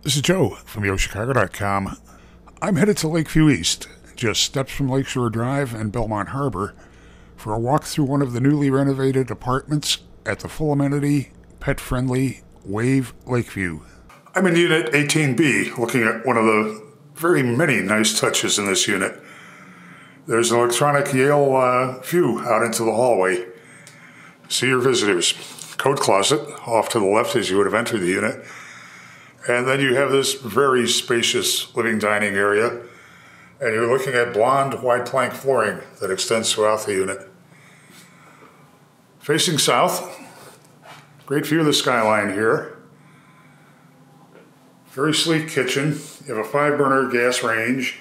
This is Joe from YoChicago.com. I'm headed to Lakeview East, just steps from Lakeshore Drive and Belmont Harbor, for a walk through one of the newly renovated apartments at the full amenity, pet-friendly Wave Lakeview. I'm in Unit 18B, looking at one of the very many nice touches in this unit. There's an electronic Yale view out into the hallway. See your visitors. Coat closet off to the left as you would have entered the unit. And then you have this very spacious living dining area. And you're looking at blonde wide plank flooring that extends throughout the unit. Facing south, great view of the skyline here. Very sleek kitchen. You have a 5-burner gas range,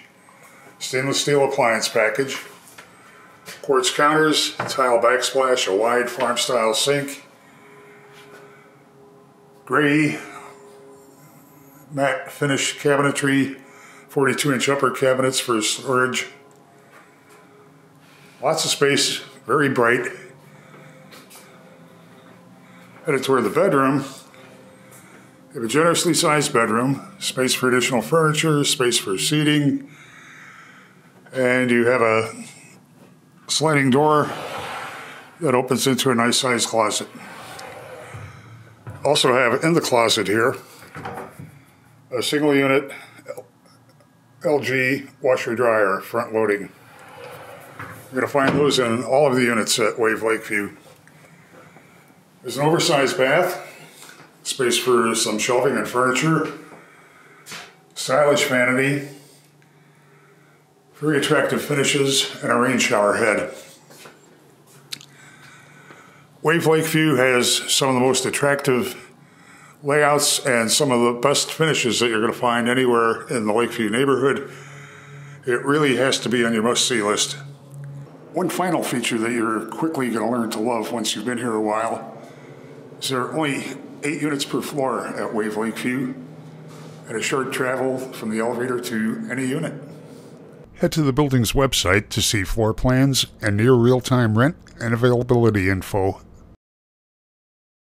stainless steel appliance package, quartz counters, tile backsplash, a wide farm-style sink, gray matte finish cabinetry, 42-inch upper cabinets for storage. Lots of space, very bright. Headed toward the bedroom. You have a generously sized bedroom, space for additional furniture, space for seating, and you have a sliding door that opens into a nice sized closet. Also have in the closet here a single unit LG washer dryer, front loading. You're going to find those in all of the units at Wave Lakeview. There's an oversized bath, space for some shelving and furniture, stylish vanity, very attractive finishes, and a rain shower head. Wave Lakeview has some of the most attractive layouts and some of the best finishes that you're going to find anywhere in the Lakeview neighborhood. It really has to be on your must-see list. One final feature that you're quickly going to learn to love once you've been here a while is there are only 8 units per floor at Wave Lakeview and a short travel from the elevator to any unit. Head to the building's website to see floor plans and near real-time rent and availability info.